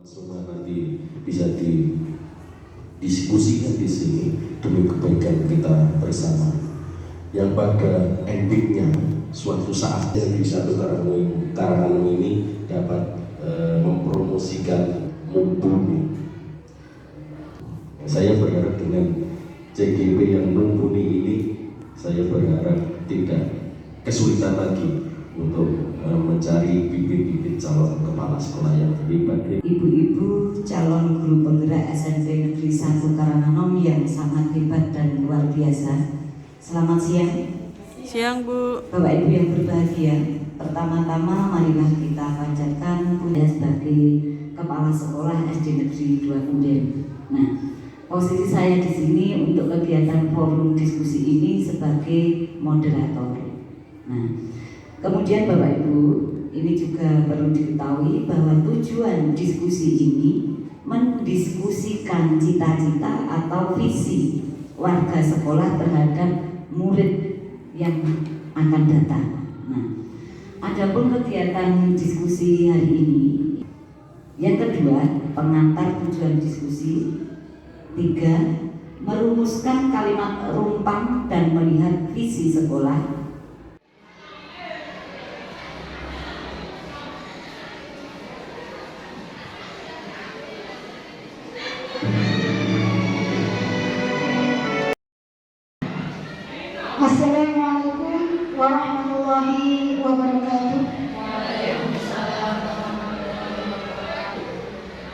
Semua nanti bisa didiskusikan di sini demi kebaikan kita bersama. Yang pada endingnya suatu saat dari satu karangan ini dapat mempromosikan mumpuni. Saya berharap dengan CGP yang mumpuni ini, saya berharap tidak kesulitan lagi untuk mencari bibit-bibit calon kepala sekolah yang hebat. Ibu-ibu calon guru penggerak SMP Negeri 1 Karanganyar yang sangat hebat dan luar biasa. Selamat siang. Siang, Bu. Bapak Ibu yang berbahagia, pertama-tama marilah kita panjatkan puja sebagai kepala sekolah SD Negeri 2 Kunden. Nah, posisi saya di sini untuk kegiatan forum diskusi ini sebagai moderator. Nah, kemudian Bapak Ibu, ini juga perlu diketahui bahwa tujuan diskusi ini mendiskusikan cita-cita atau visi warga sekolah terhadap murid yang akan datang. Nah, adapun kegiatan diskusi hari ini, yang kedua, pengantar tujuan diskusi. 3. Merumuskan kalimat rumpang dan melihat visi sekolah. Assalamualaikum warahmatullahi wabarakatuh.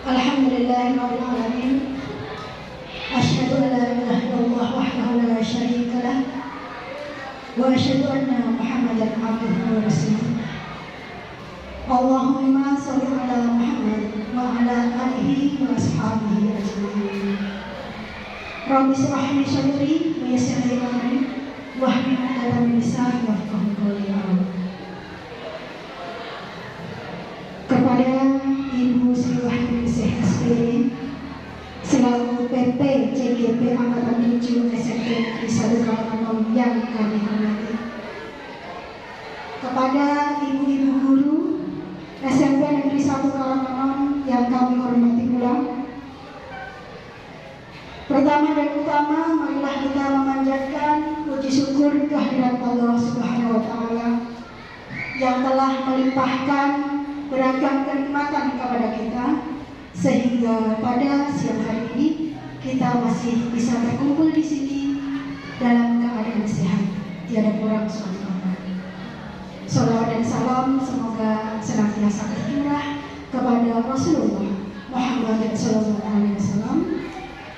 Alhamdulillahirabbil alamin. Asyhadu an la ilaha illallah wahdahu la syarika lah wa asyhadu anna Muhammadan abduhu wa rasuluh. Allahumma shalli ala Muhammad wa ala alihi wa ashabihi ajmain. Rabbi shrah li sadri wa yassir li amri wahlul 'uqdatam min lisani yafqahu qawli. Kepada Ibu Sri Wahyuningsih SPD selaku PT CGP Angkatan 7 SMP Negeri 1 Karanganyar yang kami hormati, kepada ibu-ibu guru SMP Negeri 1 Karanganyar yang kami hormati pula. Pertama dan utama, marilah kita memanjatkan puji syukur kehadirat Allah Subhanahu wa Ta'ala yang telah melimpahkan beragam kenikmatan kepada kita, sehingga pada siang hari ini kita masih bisa berkumpul di sini dalam keadaan sehat, tiada kurang suatu apa. Salawat dan salam semoga senantiasa tercurah kepada Rasulullah Muhammad SAW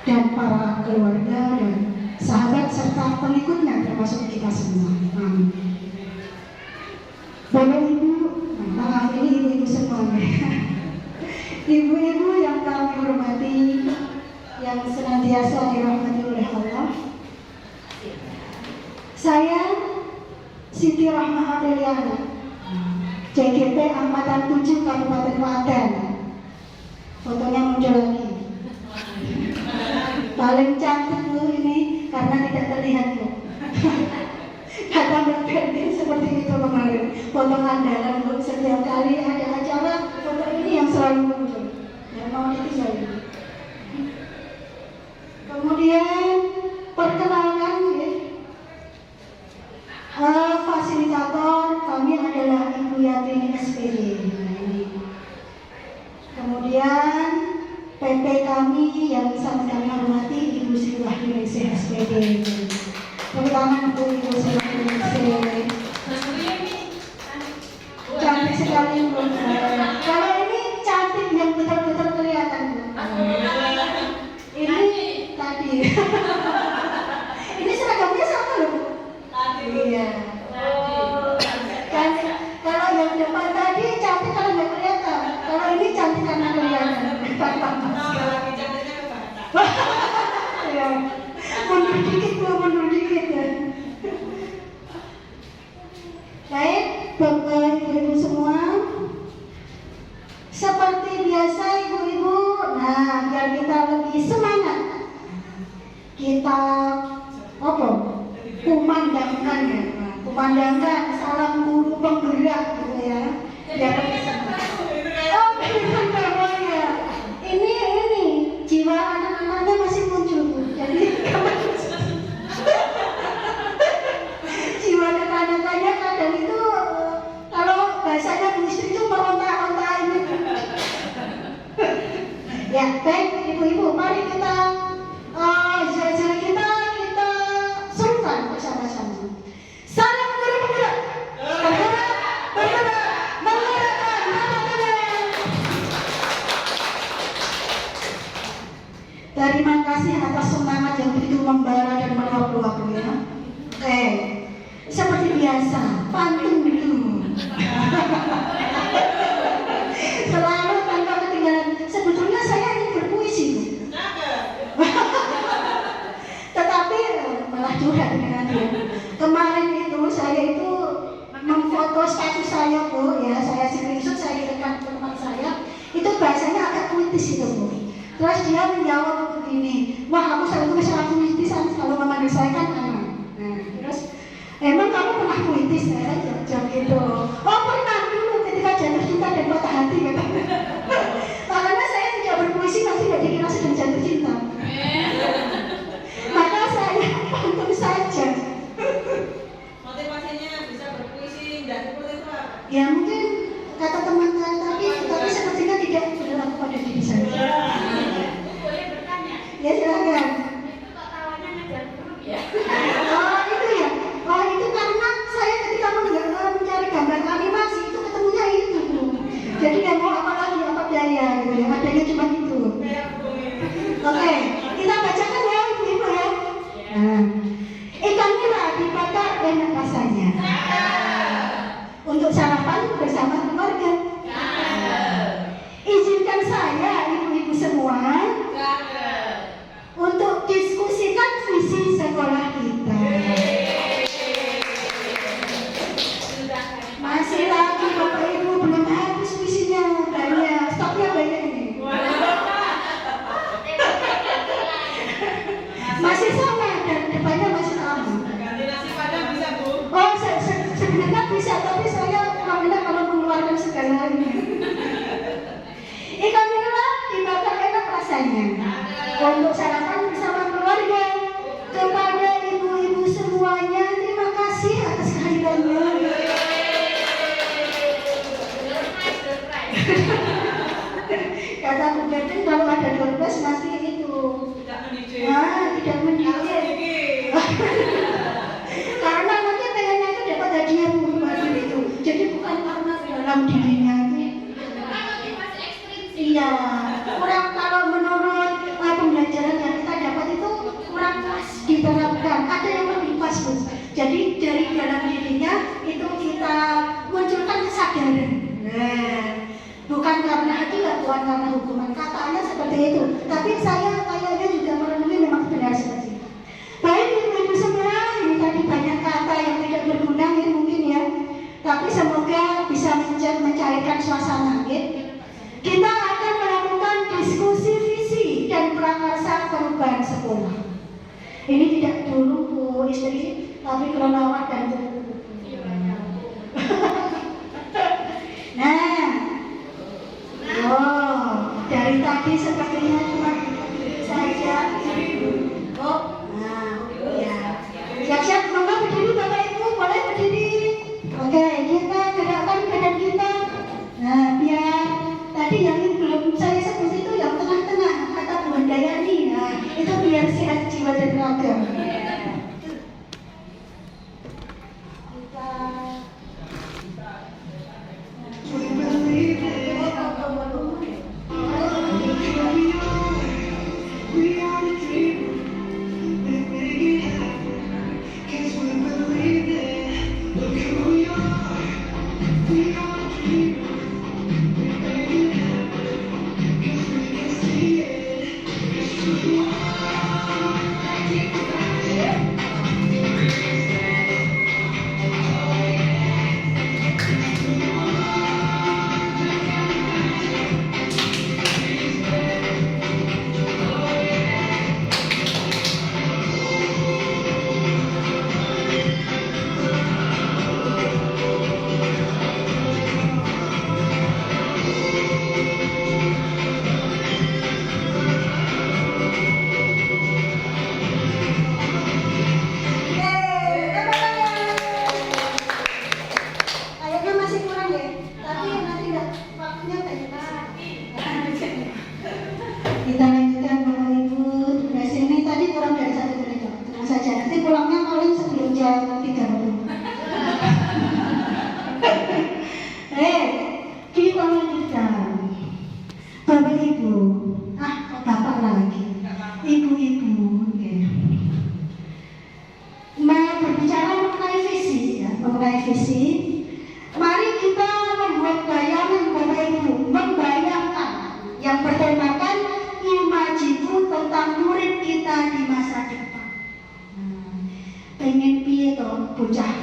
dan para keluarga dan sahabat serta pengikutnya termasuk kita semua. Amin. Bapak Ibu, maaf ini ibu-ibu semuanya. Ibu-ibu yang kami hormati, yang senantiasa dirahmati oleh Allah. Saya Siti Rahma Adeliana, CGP Angkatan 7 Kabupaten Klaten. Fotonya muncul lagi. Paling cantik dulu ini karena tidak terlihat ya. Kata Mbak Ferdi seperti itu kemarin. Foto andalan Bu, setiap kali ada acara foto ini yang selalu muncul. Yang mau ditinggalin. Kemudian perkenalkan ya. Fasilitator kami adalah Ibu Yatini SPD. Nah, ini. Kemudian PP kami yang sangat kami hormati Ibu Sri Wahyuningsih SPD. Tepuk tangan untuk Ibu Sri Wahyuningsih. Cantik sekali Bu. Kalau ini cantik yang betul-betul kelihatan Bu. Ini tadi. Ini seragamnya sama loh Bu. Iya. Cantik. Kalau yang depan tadi cantik kalau nggak kelihatan. Kalau ini cantik karena kelihatan. Ya, mundur dikit Bu, mundur dikit ya. Baik, Bapak Ibu semua, seperti biasa ibu-ibu, nah biar kita lebih semangat, kita kumandangkan ya, kumandangkan salam guru penggerak gitu ya, biar lebih Baik, ibu-ibu, mari kita zil-zil kita serukan bersama-sama. Salam guru penggerak. Bergerak, menggerakkan mata-mata. Terima kasih atas semangat yang begitu membara dan meluap-luap ya. Oke, seperti biasa, pantun dulu. Selalu tanpa ketinggalan. Sebetulnya saya ingin berpuisi, tetapi malah curhat dengan dia. Kemarin itu saya itu memfoto status saya Bu, ya saya screenshot, saya kirimkan ke teman saya. Itu bahasanya agak puitis itu Bu. Terus dia menjawab begini, wah aku selalu tulis lagu puitisan kalau memanggil saya kan anak. Nah terus emang kamu pernah puitis? Saya jawab gitu. Oh pernah dulu ketika jatuh cinta dan patah hati gitu. Karena saya tidak berpuisi nanti tidak dikira sedang jatuh cinta. Maka saya pantun saja. Motivasinya bisa berpuisi dan seperti itu apa? Ya mungkin kata teman saya tapi sepertinya tidak berlaku pada diri saya. Boleh bertanya. Ya silakan. Itu kok tawannya ngejar buruk ya? Oh itu ya. Oh itu karena saya ketika mencari gambar animasi itu ketemunya itu. Jadi nggak mau apa lagi apa daya gitu ya. Adanya cuma itu. Oke, kita bacakan ya ibu-ibu ya. Nah, ikan nila dibakar enak rasanya. Untuk sarapan bersama keluarga. Izinkan saya ibu-ibu semua untuk diskusikan visi sekolah kita. Masih lagi Bapak Ibu belum habis visinya, banyak stoknya banyak ini. Masih sama dan depannya masih sama. Ganti nasi padang bisa Bu? Oh sebenarnya bisa tapi saya namanya kalau mengeluarkan segala ini. Ikan nila dibakar enak rasanya. Untuk sarapan bersama keluarga. Kepada ibu-ibu semuanya terima kasih atas kehadirannya. Kata Bu Bertin kalau ada 12 masih itu. Tidak mendidik. Tidak mendidik. Karena nanti pengennya itu dapat hadiah bukan itu. Jadi bukan karena dalam dirinya itu. Iya. Kurang kalau menurut pembelajaran yang kita dapat itu kurang pas diterapkan. Ada yang lebih pas Bu. Jadi dari dalam dirinya itu kita munculkan kesadaran. Nah, bukan karena akibat, bukan karena hukuman. Katanya seperti itu. Tapi saya kayaknya juga merenungi memang benar seperti itu. Baik ibu-ibu semua, ini tadi banyak kata yang tidak berguna ya mungkin ya. Tapi semoga bisa mencairkan suasana ya. Kita akan melakukan diskusi visi dan prakarsa perubahan sekolah. Ini tidak dulu Bu istri, tapi kronolog dan buku. Nah, oh, dari tadi sepertinya cuma saja. Oh, nah, ya. Siap-siap, monggo berdiri Bapak Ibu, boleh berdiri. Oke, kita gerakkan badan kita. Nah, biar tadi yang belum saya sebut itu yang tengah-tengah kata Bu Handayani. Nah, itu biar sehat jiwa dan raga.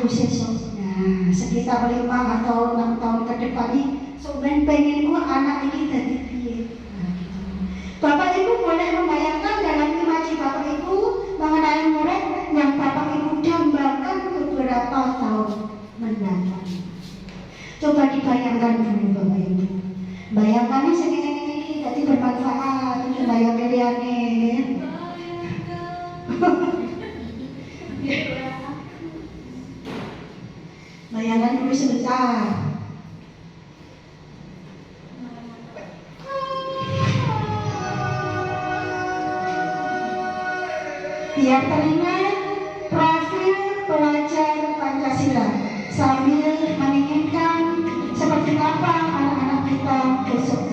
sesok. Nah, sekitar 5 atau 6 tahun ke depan ini, sebenarnya pengenku anak ini jadi piye. Nah, gitu. Bapak Ibu boleh membayangkan dalam imaji Bapak Ibu mengenai murid yang Bapak Ibu dambakan beberapa tahun mendatang. Coba dibayangkan dulu Bapak Ibu. Bayangkannya segini-gini jadi bermanfaat untuk bayang liyane. Bayangkan dulu sebentar. Biar teringat profil pelajar Pancasila sambil menginginkan seperti apa anak-anak kita besok.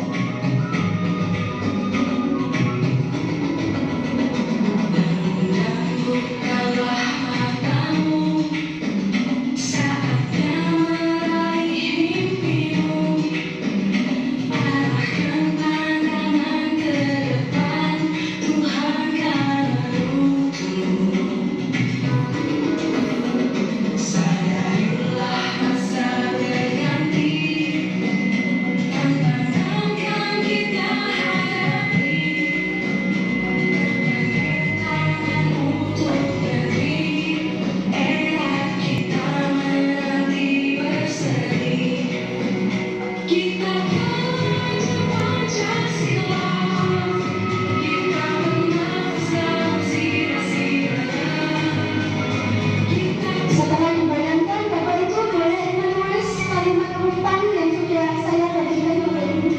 Setelah dibayangkan, Bapak Ibu boleh menulis kalimat rumpang yang sudah saya bagikan Bapak Ibu.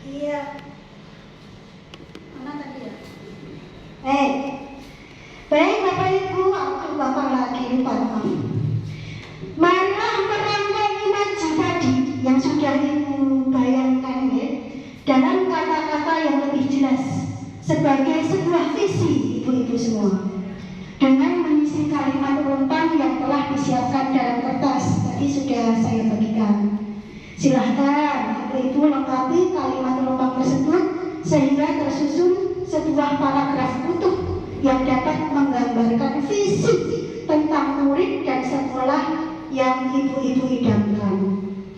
Iya. Mana tadi ya? Baik Bapak Ibu, aku Bapak lagi lupa. Marilah merangkai imaji tadi yang sudah Ibu bayangkan ya, dalam kata-kata yang lebih jelas sebagai sebuah visi Ibu-Ibu semua, dengan mengisi kalimat rumpang yang telah disiapkan dalam kertas tadi sudah saya bagikan. Silahkan Ibu lengkapi kalimat rumpang tersebut sehingga tersusun sebuah paragraf utuh yang dapat menggambarkan visi tentang murid dan sekolah yang Ibu-Ibu idamkan.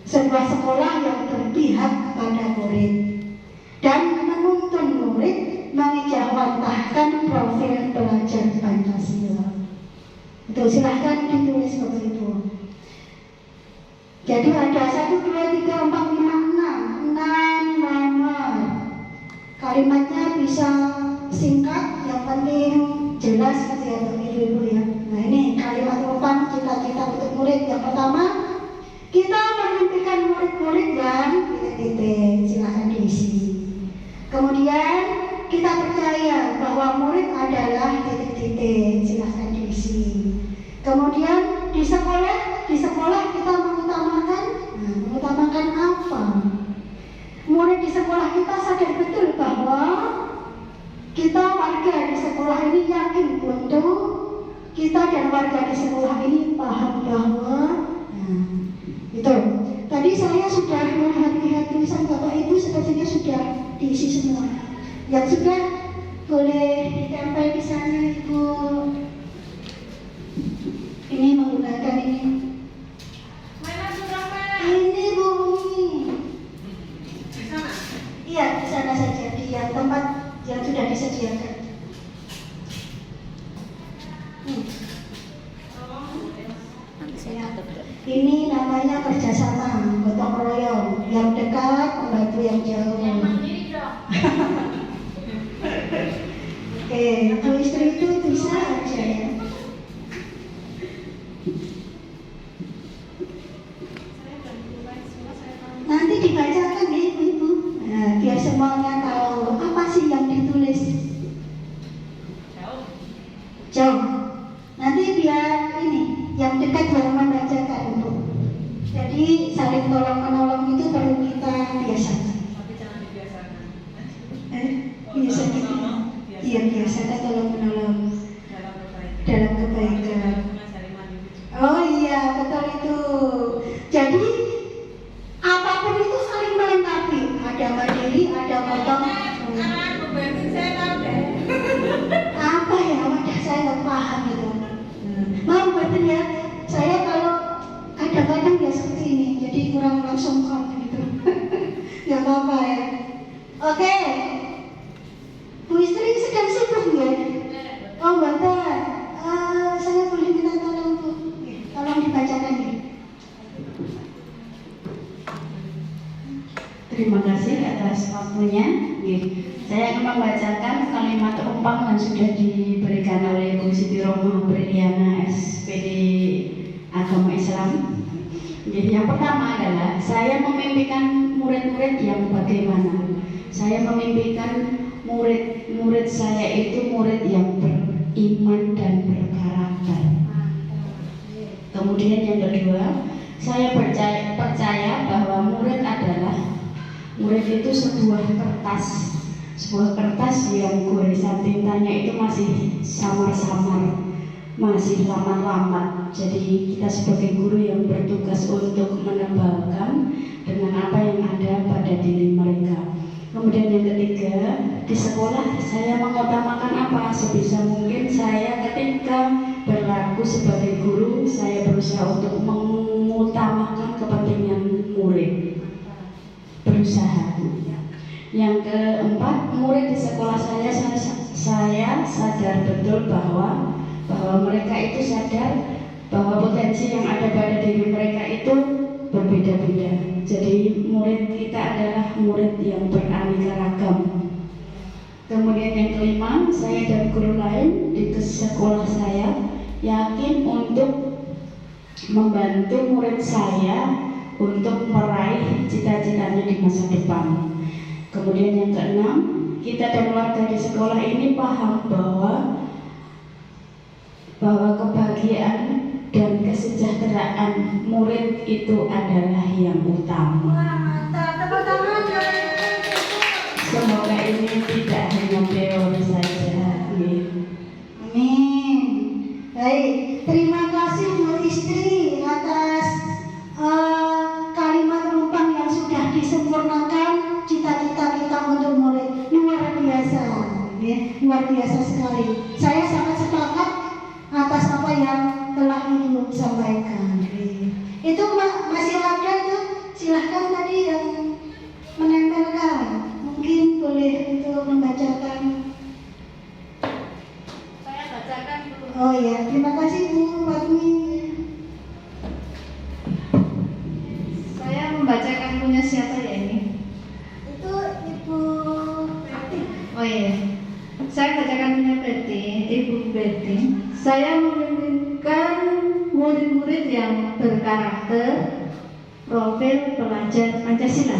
Sebuah sekolah yang berpihak pada murid dan menuntun murid mengejawantahkan profil pelajar Pancasila. Itu silahkan ditulis Bapak Ibu. Jadi ada 1, 2, 3, 4, 5, 6 nomor. Kalimatnya bisa singkat, yang penting jelas gitu ya Bapak Ibu ya. Nah ini kalimat rumpang cita-cita untuk murid. Yang pertama, kita menimpikan murid-murid yang titik-titik, silahkan diisi. Kemudian kita percaya bahwa murid adalah titik-titik, silahkan diisi. Kemudian di sekolah kita mengutamakan apa? kita warga di sekolah ini yakin untuk kita dan warga di sekolah ini paham bahwa itu tadi saya sudah melihat tulisan Bapak Ibu sepertinya sudah diisi semua. Yang sudah boleh ditempel di sana Ibu. Ini menggunakan ini. Mana suratnya? Ini bunyi. Di sana. Iya, di sana saja di yang tempat yang sudah disediakan. Ini namanya kerjasama, gotong royong, yang dekat membantu yang jauh. Yang mandiri dong. Oke, Bu istri itu bisa aja ya. Nanti dibacakan ya Ibu. Nah, biar semuanya tahu apa sih yang ditulis. Jauh. Nanti biar ini yang dekat yang membacakan Bu. Jadi saling tolong menolong itu perlu kita biasakan. Tapi jangan dibiasakan. Biasakan. Iya biasakan tolong menolong Dalam kebaikan. dalam kebaikan. Mengajari mandiri. Oh iya betul itu. Jadi apapun itu saling melengkapi. Ada mandiri, ada gotong. Karena Bu Berti saya tahu deh. Apa ya? Wadah saya nggak paham itu. Mau betul ya. Saya kalau kadang-kadang ya seperti ini, jadi kurang langsung gitu. Gak apa-apa ya. Oke. Bu istri sedang sibuk ya? Oh betul. Saya boleh minta tolong Bu. Tolong dibacakan ya. Terima kasih atas waktunya. Saya akan membacakan kalimat umpang yang sudah diberikan oleh Bu Siti Rohmah Briliana SPD Agama Islam. Jadi yang pertama adalah saya memimpikan murid-murid yang bagaimana. Saya memimpikan murid-murid saya itu murid yang beriman dan berkarakter. Kemudian yang kedua, saya percaya bahwa murid itu sebuah kertas yang goresan tintanya itu masih samar-samar, masih lamar-lamar. Jadi kita sebagai guru yang bertugas untuk menebalkan dengan apa yang ada pada diri mereka. Kemudian yang ketiga, di sekolah saya mengutamakan apa? Sebisa mungkin saya ketika berlaku sebagai guru, saya berusaha untuk mengutamakan kepentingan murid. Berusaha. Yang keempat, murid di sekolah saya sadar betul bahwa mereka itu sadar bahwa potensi yang ada pada diri mereka itu berbeda-beda. Jadi murid kita adalah murid yang beraneka ragam. Kemudian yang kelima, saya dan guru lain di sekolah saya yakin untuk membantu murid saya untuk meraih cita-citanya di masa depan. Kemudian yang keenam, kita dan warga di sekolah ini paham bahwa kebahagiaan dan kesejahteraan murid itu adalah yang utama. Semoga ini tidak hanya teori saja. Amin. Baik, terima kasih Bu istri atas kalimat rumpang yang sudah disempurnakan cita-cita kita untuk murid. Luar biasa, ya, luar biasa sekali. Saya sangat sepakat atas apa yang telah Ibu sampaikan. Itu masih ada itu, silahkan tadi yang menempelkan. Mungkin boleh itu membacakan. Saya bacakan dulu. Oh ya, terima kasih Bu Fatmi. Saya membacakan punya siapa ya ini? Itu Ibu Fatmi. Oh iya, saya bacakan punya Betty, Ibu Betty. Saya menginginkan murid-murid yang berkarakter, profil pelajar Pancasila.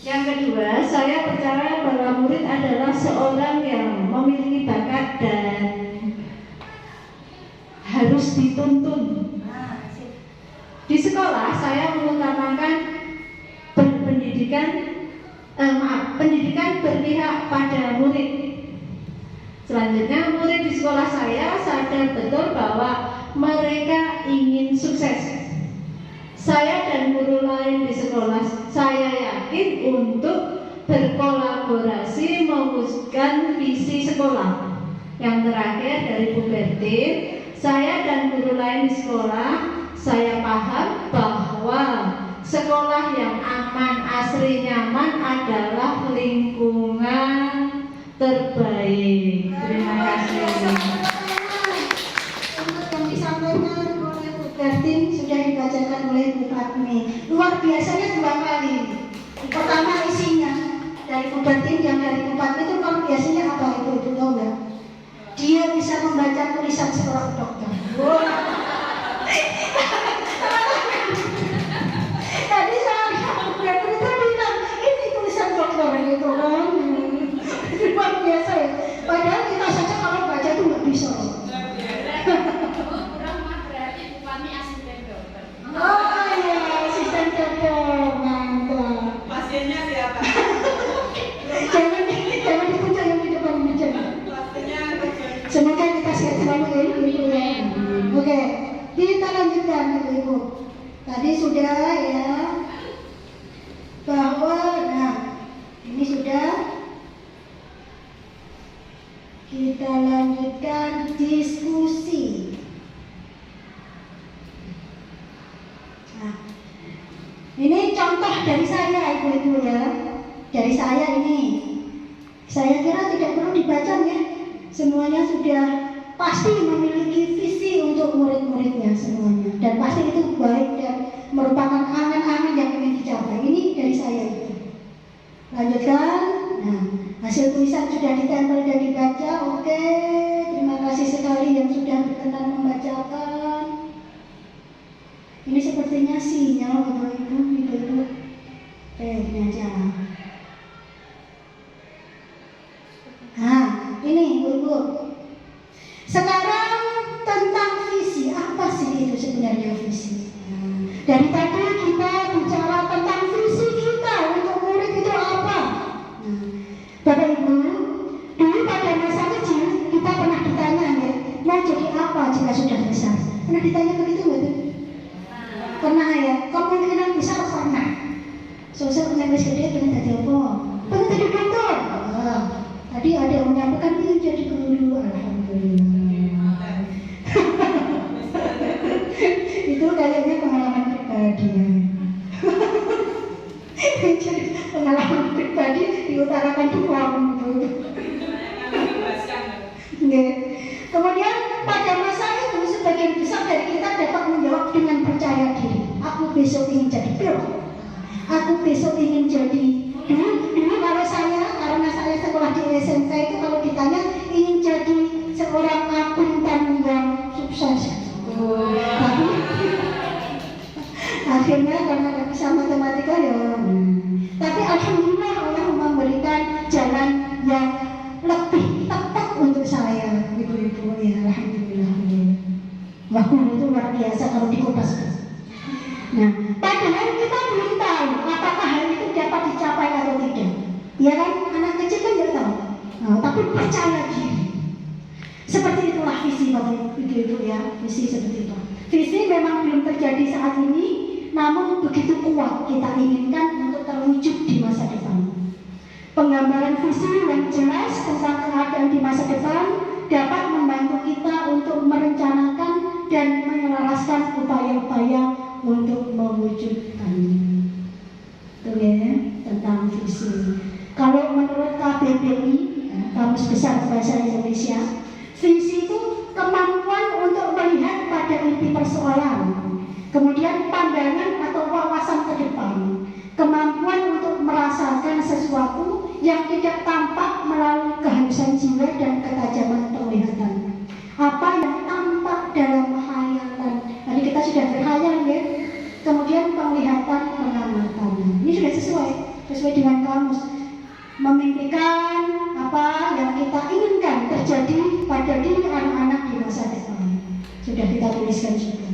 Yang kedua, saya percaya bahwa murid adalah seorang yang memiliki bakat dan harus dituntun. Di sekolah, saya mengutamakan pendidikan berpihak pada murid. Selanjutnya, murid di sekolah saya sadar betul bahwa mereka ingin sukses. Saya dan guru lain di sekolah saya yakin untuk berkolaborasi mewujudkan visi sekolah. Yang terakhir dari Bu Bertin, saya dan guru lain di sekolah saya paham bahwa sekolah yang aman, asri, nyaman adalah lingkungan terbaik. Terima kasih. Untuk yang disampaikan oleh Bu Bertin sudah dibacakan oleh Bu Fatmi. Luar biasanya 2 kali. Pertama isinya dari Bu Bertin, yang dari Bu Fatmi itu luar biasanya apa itu? Ibu tahu nggak? Dia bisa membaca tulisan seorang dokter. Tadi saya Bu Bertin itu bilang ini tulisan dokter gitu kan. Luar biasa ya. Padahal kita saja kalau baca itu nggak bisa. Oh iya, asisten dokter, mantap. Pasiennya siapa? Jangan dipuncak yang di depan meja. Pasiennya Semoga kita sehat selalu ya ibu ya. Oke, kita lanjutkan ibu. Tadi sudah ya bahwa, nah ini sudah. Kita lanjutkan diskusi. Nah, ini contoh dari saya ibu-ibu ya. Dari saya ini. Saya kira tidak perlu dibaca ya. Semuanya sudah pasti memiliki visi untuk murid-muridnya semuanya. Dan pasti itu baik dan merupakan angan-angan yang ingin dicapai. Ini dari saya itu. Lanjutkan. Nah, hasil tulisan sudah ditempel dan dibaca. Oke, terima kasih sekali yang sudah berkenan membacakan. Ini sepertinya sinyal ibu-ibu. Ini aja. Nah, ini ibu-ibu. Sekarang tentang visi, apa sih itu sebenarnya visi? Dari tadi kita bicara tentang visi kita untuk murid itu apa? Bapak Ibu, dulu pada masa kecil kita pernah ditanya ya, mau jadi apa jika sudah besar? Pernah ditanya begitu nggak tuh? Pernah ya, kemungkinan besar pernah. Sosok yang gede pengen jadi apa? Pengen jadi dokter. Tadi ada yang menyampaikan ingin jadi guru. Alhamdulillah. Itu kayaknya pengalaman pribadi. Jadi pengalaman pribadi diutarakan di forum itu. Kemudian pada masa itu sebagian besar dari kita dapat menjawab dengan percaya diri. Aku besok ingin jadi pilot. Aku besok ingin jadi dulu kalau saya, karena saya sekolah di SMK itu kalau ditanya ingin jadi seorang akuntan yang sukses. Tapi akhirnya karena nggak bisa matematika ya. Tapi alhamdulillah Allah memberikan jalan yang lebih tepat untuk saya, ibu-ibu ya, alhamdulillah. Wah, guru itu luar biasa kalau dikupas. Nah, padahal kita belum tahu apakah hal itu dapat dicapai atau tidak. Ya kan, anak kecil kan nggak tahu. Nah, tapi percaya diri. Seperti itulah visi Bapak Ibu ya, visi seperti itu. Visi memang belum terjadi saat ini, namun begitu kuat kita inginkan untuk terwujud di masa depan. Penggambaran visi yang jelas tentang keadaan di masa depan dapat membantu kita untuk merencanakan dan menyelaraskan upaya-upaya untuk mewujudkannya. Itu ya, tentang visi. Kalau menurut KBBI, Kamus Besar Bahasa Indonesia, visi itu kemampuan untuk melihat pada inti persoalan, kemudian pandangan atau wawasan ke depan, kemampuan untuk merasakan sesuatu yang tidak tampak melalui kehalusan jiwa dan ketajaman penglihatan. Apa yang tampak dalam hayalan. Tadi kita sudah berhayal ya. Kemudian penglihatan pengamatan. Ini sudah sesuai dengan kamus. Memimpikan apa yang kita inginkan terjadi pada diri anak-anak di masa depan. Sudah kita tuliskan juga.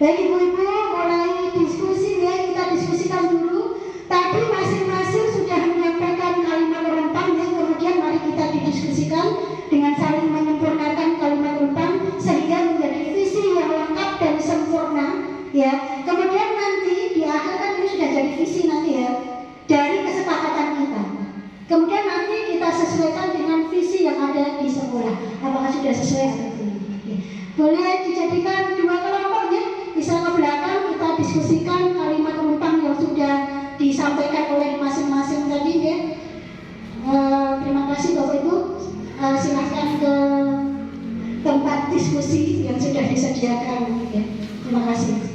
Baik ibu-ibu, mulai diskusi ya, kita diskusikan dulu. Tadi masing-masing sudah menyampaikan kalimat rentang ya, kemudian mari kita didiskusikan. dengan saling menyempurnakan kalimat rumpang sehingga menjadi visi yang lengkap dan sempurna, ya. Kemudian nanti di akhir kan ini sudah jadi visi nanti ya dari kesepakatan kita. Kemudian nanti kita sesuaikan dengan visi yang ada di sekolah. Apakah sudah sesuai atau belum? Boleh dijadikan dua kelompok ya. Bisa ke belakang kita diskusikan kalimat rumpang yang sudah disampaikan oleh masing-masing tadi ya. Terima kasih Bapak Ibu. Silahkan ke tempat diskusi yang sudah disediakan ya. Terima kasih.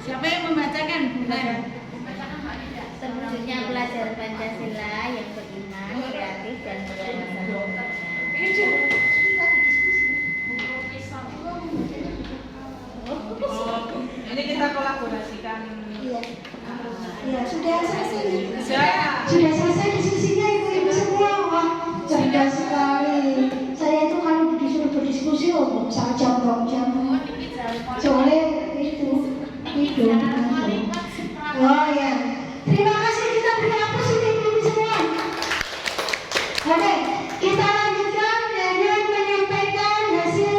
Siapa yang membacakan? Selanjutnya belajar Pancasila yang beriman, kreatif, dan berwawasan. Ini kita kolaborasikan. Iya. Ya, sudah selesai. Sudah. Sudah selesai diskusinya ibu-ibu semua. Wah, cerdas sekali. Saya itu kalau disuruh berdiskusi, oh, bisa jam-jam. Soalnya itu. Oh ya. Terima kasih, kita beri aplaus untuk ibu-ibu semua. Oke, kita lanjutkan dengan menyampaikan hasil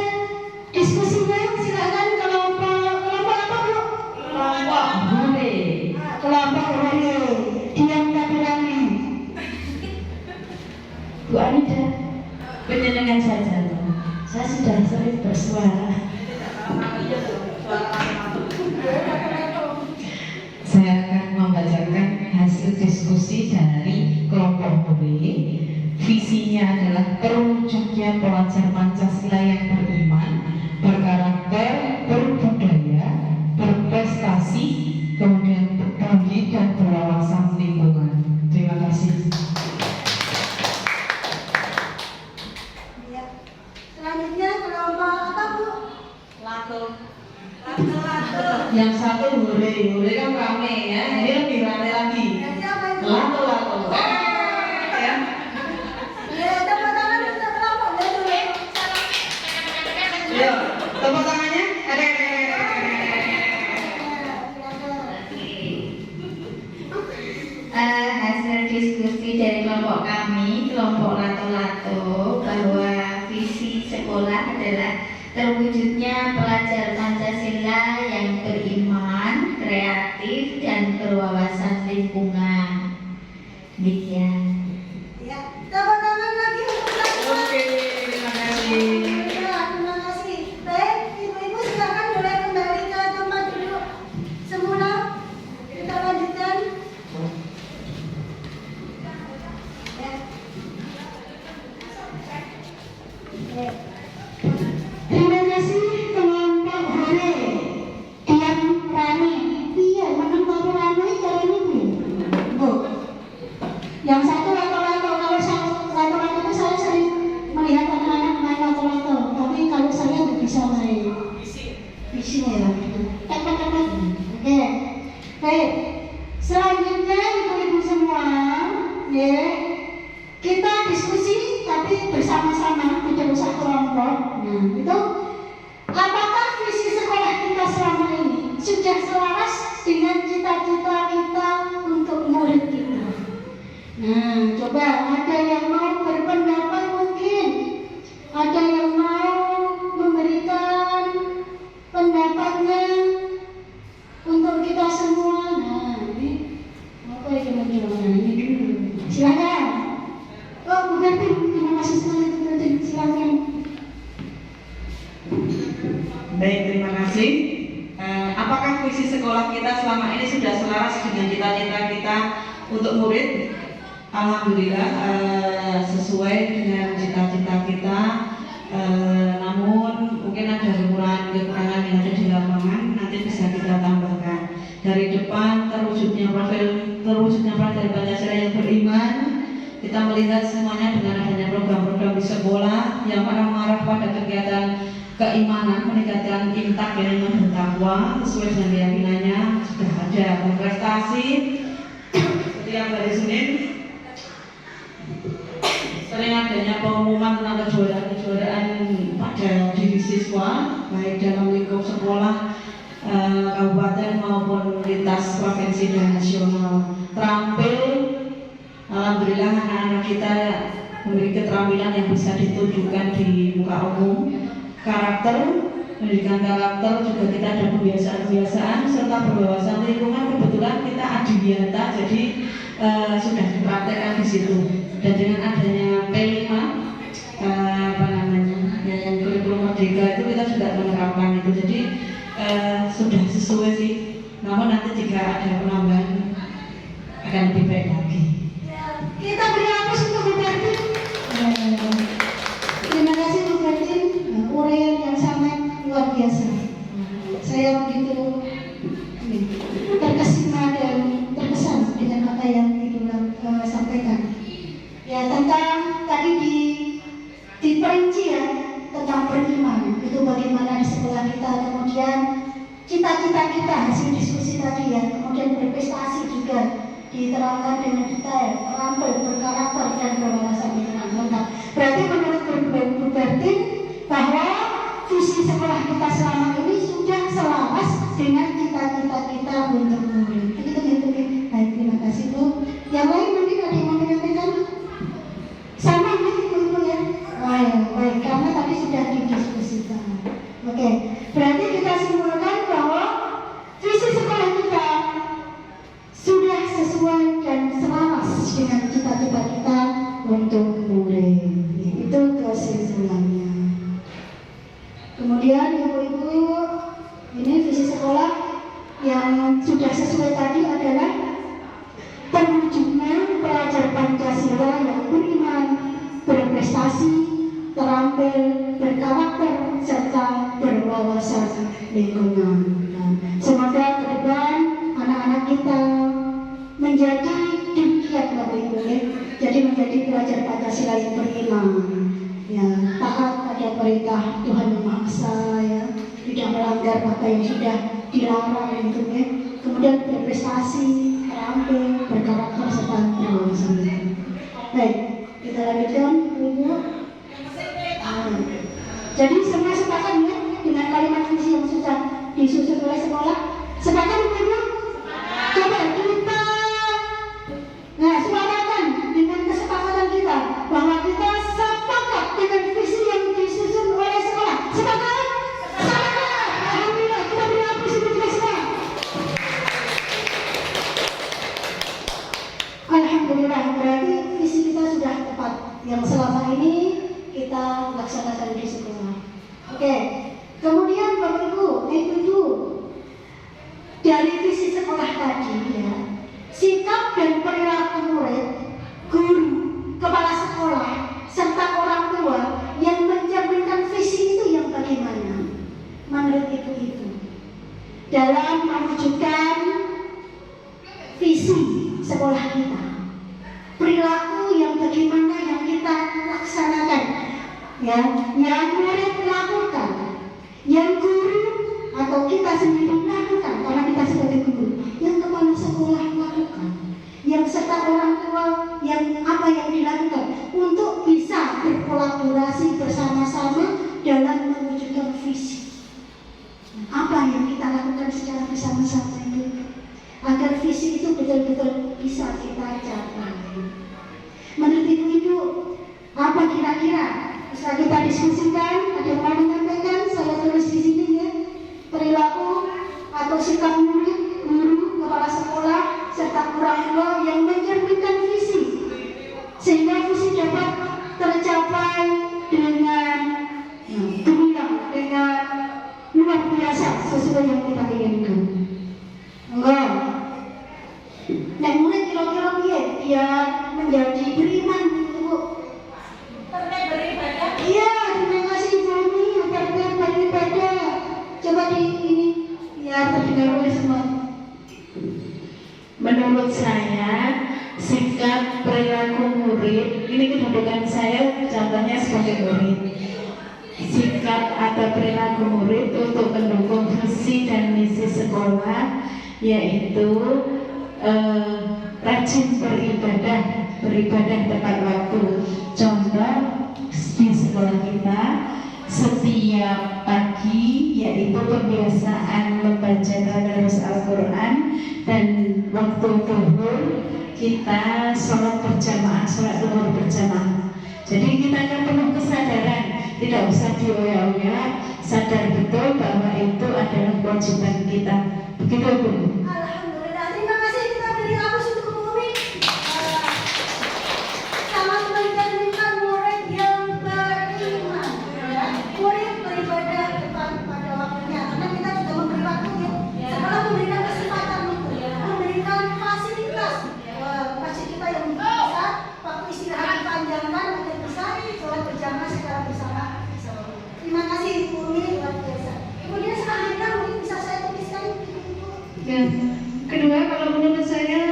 diskusinya. Silakan kelompok apa Bu? Kelompok Santai saja toh. Saya sudah sering bersuara. Saya akan membacakan hasil diskusi dari kelompok B. Visinya adalah terwujudnya pelajar Pancasila yang beriman, berkarakter, berbudaya, berprestasi, kemudian berbagi dan berwawasan lingkungan. Terima kasih. Ya. Selanjutnya kelompok apa Bu? Lato. Yang satu hore kan rame ya, ini lebih rame lagi. Yang siapa itu? Lato. Ya. Ya, tepuk tangan untuk kelompoknya dulu. Yuk, tepuk tangannya. Hasil diskusi dari kelompok kami, kelompok Lato-Lato, bahwa visi sekolah adalah terwujudnya pelajar Pancasila yang beriman, kreatif, dan berwawasan lingkungan. Demikian. Ya, tepuk tangan lagi untuk kelompok. Oke, terima kasih. Ya, terima kasih. Baik, ibu-ibu silakan boleh kembali ke tempat duduk semula. Kita lanjutkan. Ya. Terima kasih kelompok Hore yang rame. Iya, memang baru rame karena ini Bu. Yang satu lato-lato. Kalau saya lato-lato itu saya sering melihat anak-anak main lato-lato. Tapi kalau saya nggak bisa main. Bising ya. Oke. Baik. Selanjutnya ibu-ibu semua, ya. Kita diskusi tapi bersama-sama, tidak usah kelompok. Nah, itu apakah visi sekolah kita selama ini sudah selaras dengan cita-cita kita untuk murid kita? Nah, coba ada yang mau berpendapat mungkin, ada yang mau memberikan pendapatnya untuk kita semua. Nah, ini apa ya kira-kira? Nah, ini dulu. Silakan. Oh, Bu Bertin, terima kasih sekali Bu Bertin. Silakan. Baik, terima kasih. Apakah visi sekolah kita selama ini sudah selaras dengan cita-cita kita untuk murid? Alhamdulillah sesuai dengan cita-cita kita. Namun mungkin ada kekurangan yang ada di lapangan, nanti bisa kita tambahkan. Dari depan terwujudnya pelajar Pancasila yang beriman. Kita melihat semuanya dengan adanya program-program di sekolah yang mengarah pada kegiatan keimanan, meningkatkan imtak dan iman dan takwa sesuai dengan keyakinannya sudah ada berprestasi. Setiap hari Senin sering adanya pengumuman tentang kejuaraan pada diri siswa baik dalam lingkup sekolah, kabupaten maupun lintas provinsi dan nasional. Terampil, alhamdulillah anak-anak kita memiliki keterampilan yang bisa ditunjukkan di muka umum. Karakter, pendidikan karakter juga kita ada kebiasaan-kebiasaan serta berwawasan lingkungan. Kebetulan kita adiwiata, jadi sudah dipraktekkan di situ. Dan dengan adanya P5 yang kurikulum merdeka itu kita juga menerapkan itu. Jadi sudah sesuai sih. Namun nanti jika ada penambahan akan lebih baik lagi. Kita beri aplaus untuk Bu Bertin. Terima kasih Bu Bertin, uraian yang sangat luar biasa. Saya begitu terkesima dan terkesan dengan apa yang Ibu sampaikan. Ya, tentang tadi diperinci ya tentang beriman itu bagaimana di sekolah kita, kemudian cita-cita kita hasil diskusi tadi ya, kemudian berprestasi juga diterangkan dengan detail, terampil, berkarakter dan berwawasan lingkungan. Lengkap. Berarti menurut Bu Bertin bahwa visi sekolah kita selama ini sudah selaras dengan cita-cita kita untuk murid. Itu gitu. Baik, terima kasih Bu. Yang lain mungkin ada yang mau menyampaikan? Sama Ibu ya. Baik, karena tadi sudah didiskusikan. Oke, berarti kita simpulkan bahwa visi sekolah kita sudah sesuai dan selaras dengan cita-cita kita untuk murid. Itu kesimpulan. berprestasi, terampil, berkarakter, serta berwawasan lingkungan. Nah, semoga ke depan anak-anak kita menjadi demikian Bapak Ibu, jadi menjadi pelajar Pancasila yang beriman, ya, taat pada perintah Tuhan Yang Maha Esa, ya, tidak melanggar apa yang sudah dilarang itu, ya. Kemudian berprestasi, terampil, berkarakter, serta berwawasan lingkungan. Baik, kita lanjutkan, Ibu. Jadi semua sepakat ya dengan kalimat visi yang sudah disusun oleh sekolah. Sepakat Ibu? Coba kita sepakatkan dengan kesepakatan kita bahwa kita sepakat dengan visi yang disusun oleh sekolah. Sepakat? Sepakat. Alhamdulillah, kita beri apresiasi untuk kita. Alhamdulillah, berarti visi kita sudah tepat yang selama ini kita laksanakan di sekolah. Oke, kemudian Bapak Ibu, Ibu, dari visi sekolah tadi, ya, sikap dan perilaku murid, guru, kepala sekolah, serta orang tua yang mencerminkan visi itu yang bagaimana? Menurut Ibu dalam mewujudkan visi sekolah kita, perilaku yang bagaimana yang kita laksanakan, ya, yang murid lakukan, yang guru atau kita sendiri lakukan karena kita sebagai guru, yang kepala sekolah lakukan, yang serta orang tua yang apa yang dilakukan untuk bisa berkolaborasi bersama-sama dalam mewujudkan visi. Apa yang kita lakukan secara bersama-sama itu agar visi itu betul-betul bisa kita capai. Menurut Ibu, apa kira-kira? Setelah kita diskusikan, ada yang mau menyampaikan, saya tulis di sini ya. Perilaku atau sikap murid, guru, kepala sekolah, serta orang tua yang mencerminkan visi, sehingga visi dapat tercapai dengan dengan luar biasa sesuai yang kita inginkan. Enggak. Dan murid kira-kira biar menjadi beriman, Bu. Iya, terima kasih Bu Umi, terkait beribadah. Coba di ini, ya, terdengar oleh semua. Menurut saya, sikap perilaku murid, ini kedudukan saya contohnya sebagai murid. Sikap atau perilaku murid untuk mendukung visi dan misi sekolah, yaitu rajin beribadah tepat waktu. Contoh di sekolah kita setiap pagi yaitu kebiasaan membaca tadarus Al-Quran, dan waktu zuhur kita sholat berjamaah, sholat zuhur berjamaah. Jadi kita akan penuh kesadaran, tidak usah dioyak-oyak, sadar betul bahwa itu adalah kewajiban kita. Begitu Bu. Alhamdulillah, terima kasih, kita beri aplaus untuk Bu Umi. Sangat mencerminkan murid yang beriman, ya. Murid beribadah tepat pada waktunya, karena kita juga memberi waktunya. Sekolah memberikan kesempatan itu, memberikan fasilitas kita yang bisa waktu istirahat dipanjangkan untuk bisa sholat berjamaah secara bersama. Terima kasih Bu Umi, luar biasa. Kemudian selanjutnya mungkin bisa saya tuliskan. Ya. Kedua, kalau menurut saya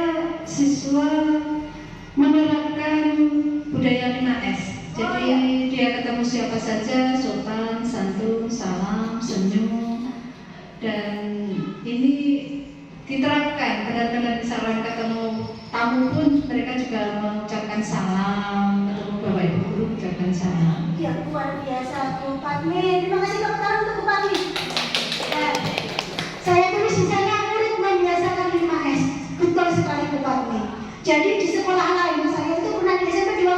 siswa menerapkan budaya 5S. Jadi dia ketemu siapa saja sopan, santun, salam, senyum, dan ini diterapkan. Benar-benar misalkan ketemu tamu pun mereka juga mengucapkan salam, ketemu Bapak Ibu guru mengucapkan salam. Ya, luar biasa Bu Padmi. Terima kasih tepuk tangan untuk Bu Padmi. Ya. Saya tulis di sana murid membiasakan 5S. Betul sekali Bu Padmi. Jadi di sekolah lain saya itu pernah di SMP 2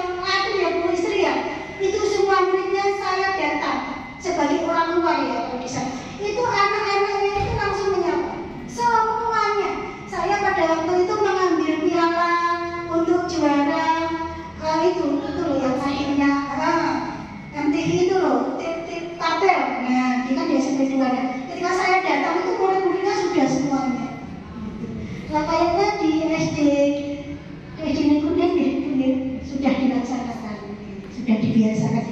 ya Bu Istri ya. Itu semua muridnya saya datang sebagai orang luar ya di sana. Itu anak-anaknya itu langsung menyapa. Semuanya. Saya pada waktu itu mengambil piala untuk juara itu loh yang akhirnya MTV itu loh, tabel. Nah, ini kan di SMP 2 ya. Ketika saya datang itu murid-muridnya sudah semuanya. Nah, kayaknya di SD Negeri Kunir sudah dilaksanakan, sudah dibiasakan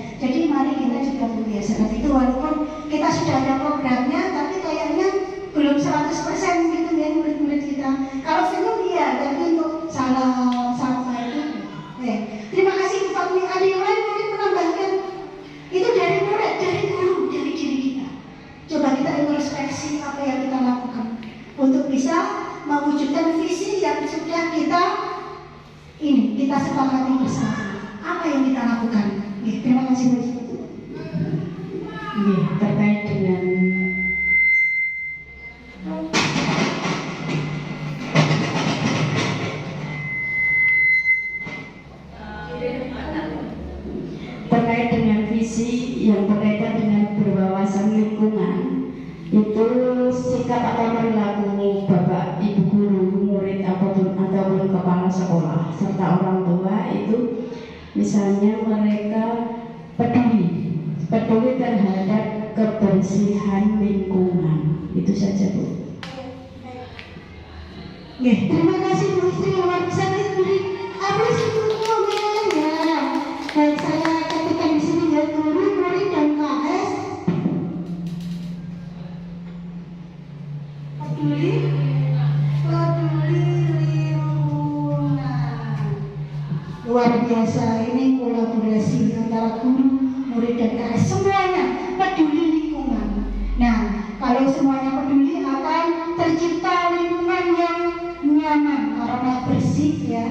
dan sudah kita sepakati bersama. Apa yang kita lakukan? Terima kasih Bu. Terkait dengan visi yang berkaitan dengan berwawasan lingkungan, itu sikap atau perilaku Bapak, Ibu guru, murid ataupun kepala sekolah serta orang tua itu misalnya mereka peduli terhadap kebersihan lingkungan. Itu saja Bu. Terima kasih Bu Istri, luar biasa beri apresiasi ya. Dan saya katakan di sini ya, guru, murid dan KS peduli lingkungan. Luar biasa, ini kolaborasi antara guru, murid dan KS, semuanya peduli lingkungan. Nah, kalau semuanya peduli akan tercipta lingkungan yang nyaman karena bersih ya.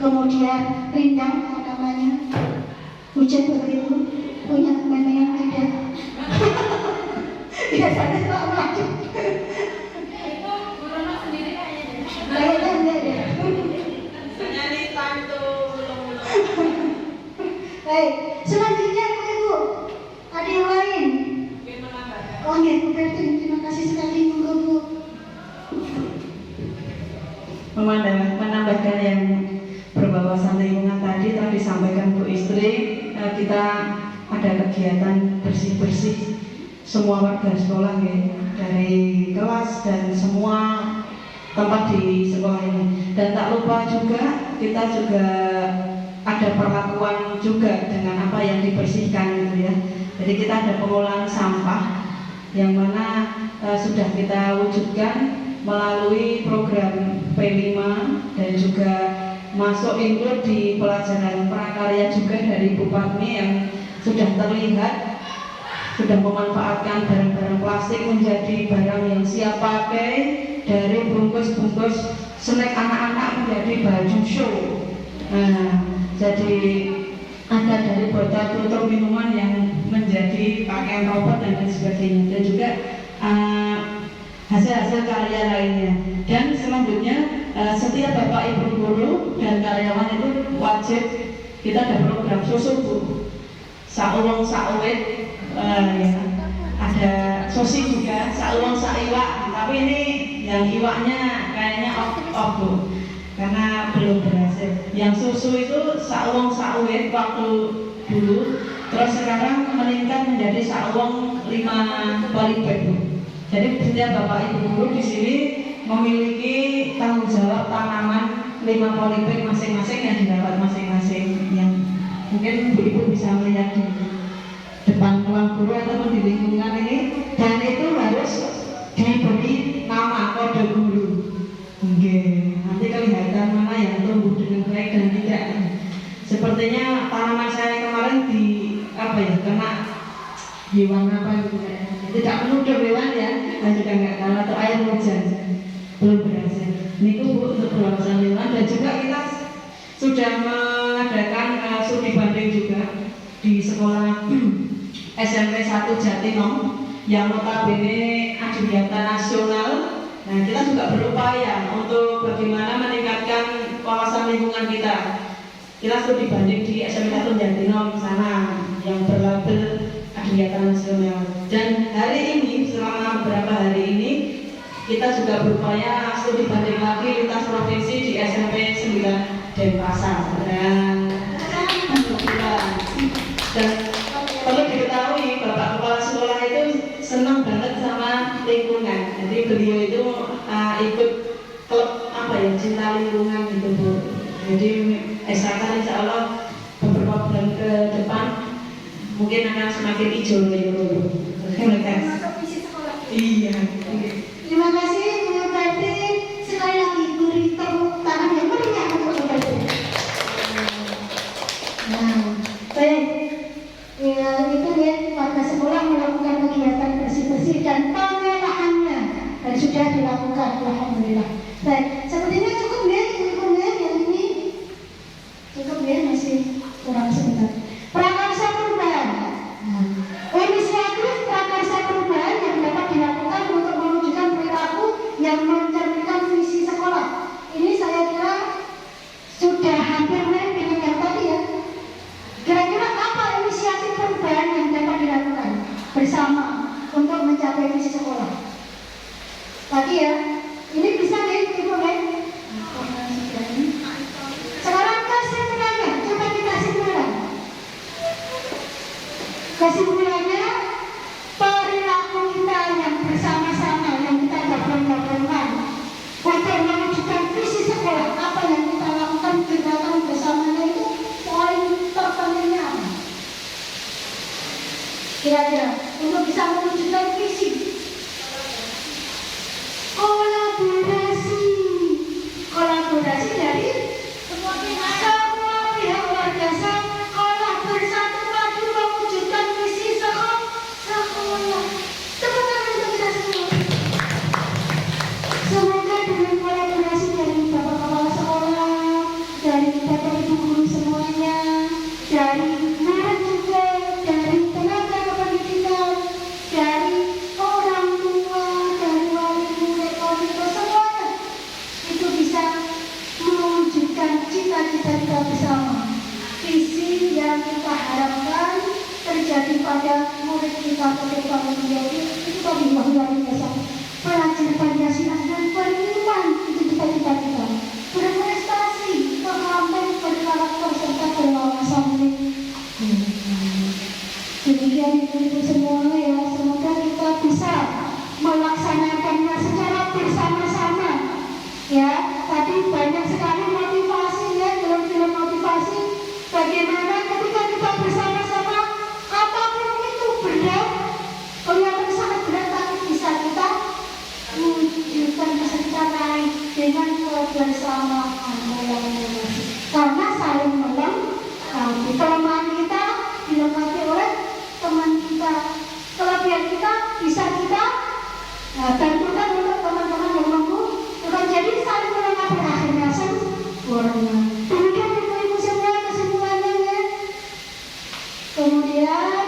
Kemudian rindang namanya, hujan begitu, punya mana yang ada. Biasanya tak maju. Itu Bruno sendiri kayaknya. Kayaknya deh. Nyanyi tantu belum. Baik, selanjutnya Ibu, ada yang lain? Oh iya, Bu Bertin, terima kasih sekali Bu. Menambahkan yang berwawasan lingkungan tadi telah disampaikan Bu Istri, kita ada kegiatan bersih-bersih semua warga sekolah ya, dari kelas dan semua tempat di sekolah ini. Dan tak lupa juga kita juga ada perlakuan juga dengan apa yang dibersihkan gitu ya. Jadi kita ada pengolahan sampah yang mana sudah kita wujudkan melalui program P5 dan juga masuk include di pelajaran prakarya juga dari Bu Patmi yang sudah terlihat sudah memanfaatkan barang-barang plastik menjadi barang yang siap pakai, dari bungkus-bungkus snack anak-anak menjadi baju show. Nah, jadi ada dari botol tutup minuman yang menjadi pakaian robot dan lain sebagainya, dan juga hasil-hasil karya lainnya. Dan selanjutnya setiap Bapak Ibu guru dan karyawan itu wajib, kita ada program susu Bu, saulong sauwit, ya. Ada sosi juga, saulong saiwak, tapi ini yang iwaknya kayaknya off Bu, karena belum berhasil. Yang susu itu saulong sauwit waktu dulu, terus sekarang meningkat menjadi saulong 5 polybag Bu. Jadi setiap Bapak Ibu guru di sini memiliki tanggung jawab tanaman 5 polybag masing-masing yang dirawat masing-masing, yang mungkin Ibu bisa melihat di depan ruang guru ataupun di lingkungan ini, dan itu harus diberi nama kode guru. Nanti kelihatan mana yang tumbuh dengan baik dan tidak. Sepertinya tanaman saya kemarin kena hewan apa gitu ya. Tidak menuduh hewan ya, dan juga nggak kalah atau air hujan belum berhasil. Ini Bu untuk berwawasan lingkungan, dan juga kita sudah mengadakan studi banding juga di sekolah SMP 1 Jatinom yang notabene adiwiyata nasional. Nah, kita juga berupaya untuk bagaimana meningkatkan wawasan lingkungan kita. Kita studi banding di SMP 1 Jatinom sana yang berlabel adiwiyata nasional. Dan hari ini, selama beberapa hari ini, kita juga berupaya studi banding lagi lintas provinsi di SMP 9 Denpasar. Dan perlu diketahui Bapak Kepala Sekolah itu senang banget sama lingkungan. Jadi beliau itu ikut klub cinta lingkungan gitu Bu. Jadi SAK insya Allah beberapa bulan ke depan mungkin akan semakin hijau gitu. Terima kasih. Iya. Terima kasih Bu Berti. Sekali lagi beri tepuk tangan yang meriah untuk Bu Berti. Nah, baik. Ya, itu ya, warga sekolah melakukan kegiatan bersih-bersih dan pengolahannya, dan sudah dilakukan, alhamdulillah. Baik, sepertinya cukup ya. hampir mirip yang tadi ya. Kira-kira apa inisiatif perubahan yang dapat dilakukan bersama untuk mencapai visi sekolah? Tadi ya, ini bisa nih, Ibu nih. Sekarang kesimpulannya, coba kita simpulan. Kesimpulannya, perilaku kita yang bersama-sama, yang kita gabung-gabungkan untuk mewujudkan visi sekolah, apa yang kita lakukan kegiatan bersamanya itu poin terpentingnya apa? Kira-kira untuk bisa mewujudkan visi, kolaborasi dari semua pihak luar biasa, olah bersatu padu mewujudkan visi sekolah. Tepuk tangan untuk kita semua. Semoga dengan kolaborasi dari Bapak Kepala Sekolah, dari Bapak Ibu Guru semuanya, dari murid juga, dari tenaga kependidikan, dari orang tua, dari wali murid, komite semuanya, itu bisa mewujudkan cita-cita kita bersama. Visi yang kita harapkan terjadi pada murid kita ketika menjadi itu tadi luar biasa. Pelajar Pancasila dan beriman itu cita-cita kita. Berprestasi, terlambat, berkarakter serta berwawasan. Demikian itu semua ya. Semoga kita bisa melaksanakannya secara bersama-sama. Ya, tadi banyak sekali motivasi ya, film-film motivasi. Bagaimana ketika kita bersama-sama, apapun itu berat, kelihatan sangat berat, tapi bisa kita wujudkan, bisa kita raih dengan kebersamaan kolaborasi. Karena saling melengkapi. Kelemahan kita dilengkapi oleh teman kita, kelebihan kita bisa kita bantukan untuk teman-teman yang mampu. Jadi saling melengkapi, akhirnya sempurna. Demikian ibu-ibu semua kesimpulannya ya. Kemudian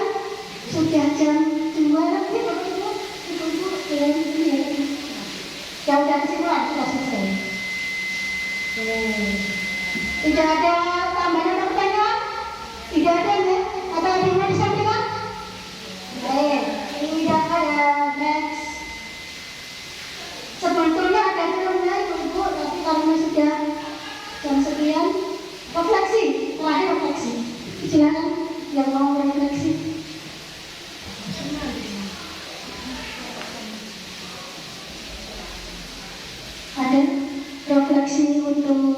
sudah jam 2 nanti ibu-ibu dengan ini ya. Ya udah kesimpulan, sudah selesai. Tidak ada tambahan atau pertanyaan? Tidak ada ya? Atau ada yang mau disampaikan? Baik, tidak ada. Next. Sebetulnya ada filmnya ibu-ibu, tapi karena sudah jam sekian, refleksi, terakhir refleksi. Silakan yang mau refleksi. Ada refleksi untuk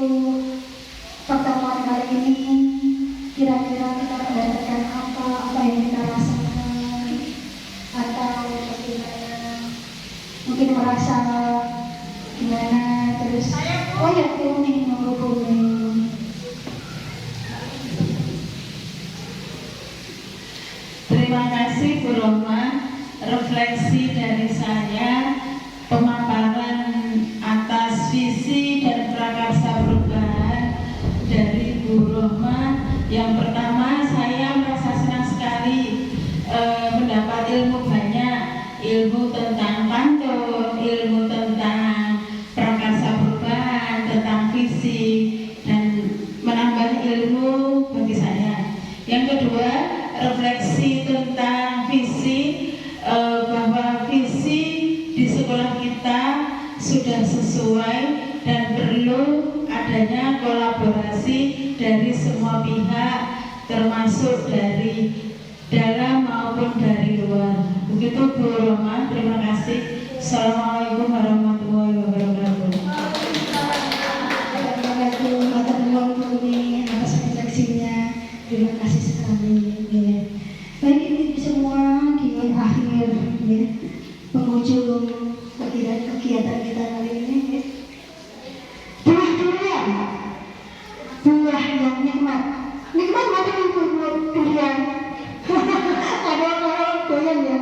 pertemuan hari ini. Kira-kira kita mendapatkan apa yang kita rasakan, atau bagaimana? Mungkin merasa gimana terus. Oh ya, ini menghubungi. Terima kasih Bu Roma. Refleksi dari saya, pemaparan atas visi dan prakarsa perubahan dari Bu Roma. Yang pertama, saya merasa senang sekali mendapat ilmu banyak, ilmu tentang pantun, ilmu tentang prakarsa perubahan, tentang visi, dan menambah ilmu bagi saya. Yang kedua, refleksi tentang visi, bahwa visi di sekolah kita sudah sesuai dan perlu adanya kolaborasi dari semua pihak, termasuk dari dalam maupun dari luar. Begitu Bu Roma, terima kasih. Assalamualaikum warahmatullahi wabarakatuh. Terima kasih Bapak Ibu atas refleksinya. Terima kasih sekali. Ya. Baik, ini semua di akhir ya, penghujung kegiatan kita kali ini. Ya. Buah durian, buah yang nikmat. Nikmat mana itu buah durian? Ada orang doyan ya.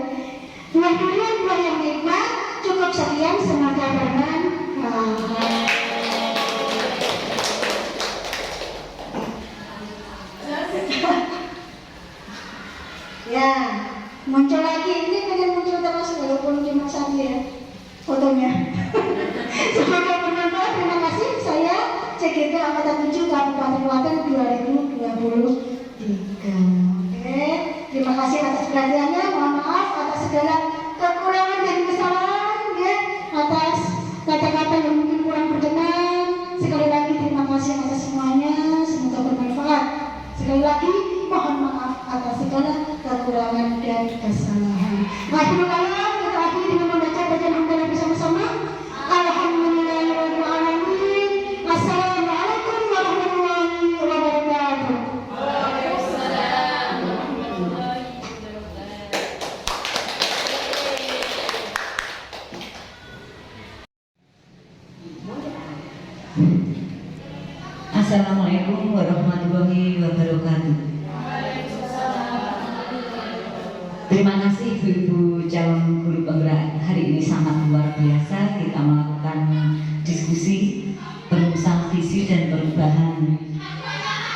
Buah durian, buah yang nikmat. Cukup sekian, semoga bermanfaat. Ya, muncul lagi, ini pengen muncul terus walaupun cuma satu ya fotonya. Semoga bermanfaat. Terima kasih. Saya CGT Angkatan 7 Kabupaten Kabupaten Klaten 2023. Oke, terima kasih atas perhatiannya. Mohon maaf atas segala kekurangan dan kesalahan, ya, atas kata-kata yang mungkin kurang berkenan. Sekali lagi terima kasih atas semuanya. Semoga bermanfaat. Sekali lagi mohon maaf atas segala kekurangan dan kesalahan. Akhirul kalam kita akhiri dengan membaca bacaan hamdalah bersama-sama. Alhamdulillahirobbilalamin. Assalamualaikum warahmatullahi wabarakatuh. Assalamualaikum warahmatullahi wabarakatuh. Terima kasih Ibu-ibu calon guru penggerak. Hari ini sangat luar biasa. Kita melakukan diskusi perumusan visi dan perubahan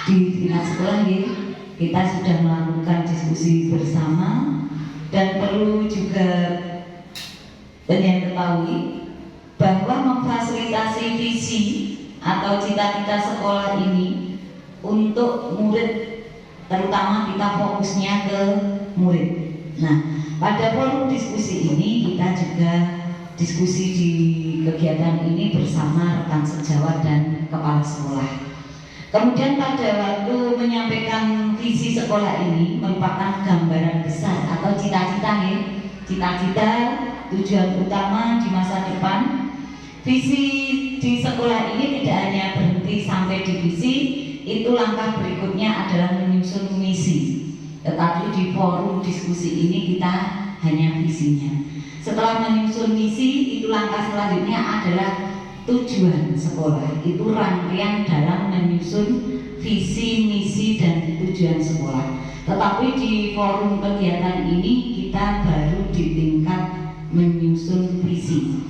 di tingkat sekolah ya. Kita sudah melakukan diskusi bersama dan perlu juga ketahui bahwa memfasilitasi visi atau cita-cita sekolah ini untuk murid, terutama kita fokusnya ke murid. Nah, pada forum diskusi ini kita juga diskusi di kegiatan ini bersama rekan sejawat dan kepala sekolah. Kemudian pada waktu menyampaikan visi sekolah ini merupakan gambaran besar atau cita-cita ya, cita-cita tujuan utama di masa depan. Visi di sekolah ini tidak hanya berhenti sampai di visi, itu langkah berikutnya adalah menyusun misi. Tetapi di forum diskusi ini kita hanya visinya. Setelah menyusun misi, itu langkah selanjutnya adalah tujuan sekolah. Itu rangkaian dalam menyusun visi, misi, dan tujuan sekolah. Tetapi di forum kegiatan ini kita baru di tingkat menyusun visi.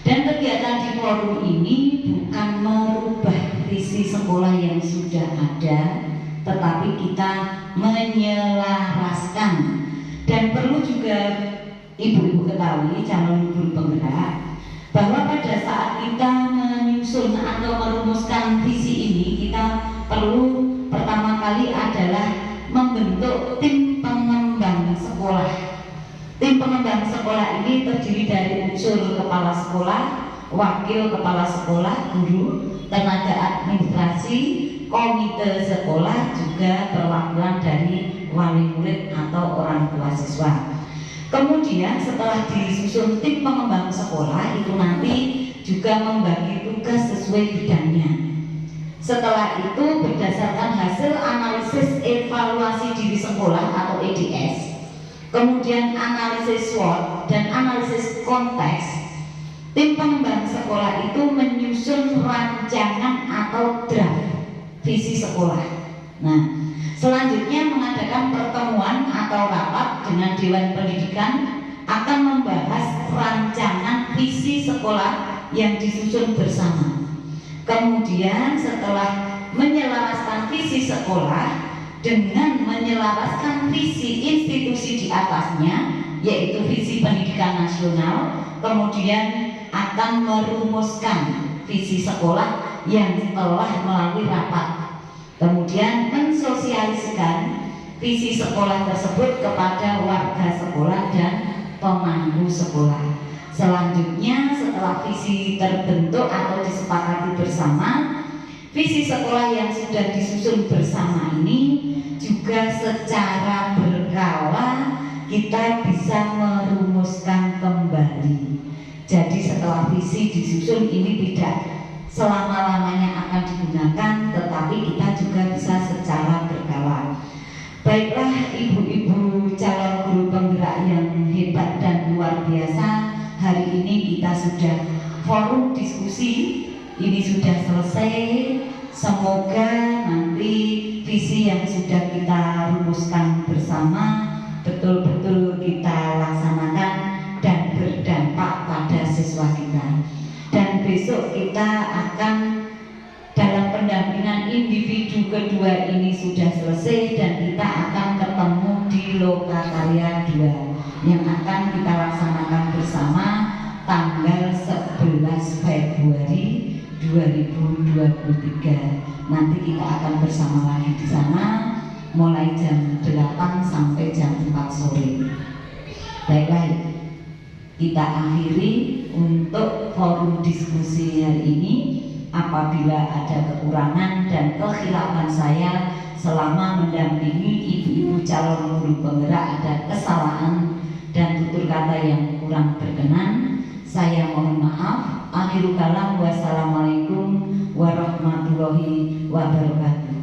Dan kegiatan di forum ini bukan merubah visi sekolah yang sudah ada, tetapi kita menyelaraskan. Dan perlu juga ibu-ibu ketahui, calon guru penggerak, bahwa pada saat kita menyusun atau merumuskan visi ini, kita perlu pertama kali adalah membentuk tim pengembang sekolah. Tim pengembang sekolah ini terdiri dari unsur kepala sekolah, wakil kepala sekolah, guru, tenaga administrasi, komite sekolah, juga perwakilan dari wali murid atau orang tua siswa. Kemudian setelah disusun tim pengembang sekolah, itu nanti juga membagi tugas sesuai bidangnya. Setelah itu berdasarkan hasil analisis evaluasi diri sekolah atau EDS, kemudian analisis SWOT dan analisis konteks, tim pengembang sekolah itu menyusun rancangan atau draft visi sekolah. Nah, selanjutnya mengadakan pertemuan atau rapat dengan Dewan Pendidikan akan membahas rancangan visi sekolah yang disusun bersama. Kemudian setelah menyelaraskan visi sekolah dengan menyelaraskan visi institusi di atasnya, yaitu visi pendidikan nasional, kemudian akan merumuskan visi sekolah yang telah melalui rapat, kemudian mensosialisasikan visi sekolah tersebut kepada warga sekolah dan pemangku sekolah. Selanjutnya setelah visi terbentuk atau disepakati bersama, visi sekolah yang sudah disusun bersama ini juga secara berkala kita bisa merumuskan kembali. Jadi setelah visi disusun ini tidak selama-lamanya akan digunakan, tetapi kita juga bisa secara berkala. Baiklah ibu-ibu calon guru penggerak yang hebat dan luar biasa, hari ini kita sudah forum diskusi ini sudah selesai. Semoga nanti visi yang sudah kita rumuskan bersama betul-betul kita laksanakan dan berdampak pada siswa kita. Dan besok kita akan dalam pendampingan individu kedua ini sudah selesai dan kita akan ketemu di Lokakarya 2 yang akan kita laksanakan bersama tanggal 11 Februari 2023. Nanti kita akan bersama lagi di sana mulai jam 8 sampai jam 4 sore. Baik, kita akhiri untuk forum diskusi hari ini. Apabila ada kekurangan dan kekhilafan saya selama mendampingi ibu-ibu calon guru penggerak, ada kesalahan dan tutur kata yang kurang berkenan, saya mohon maaf. Akhirul kalam, wassalamualaikum warahmatullahi wabarakatuh.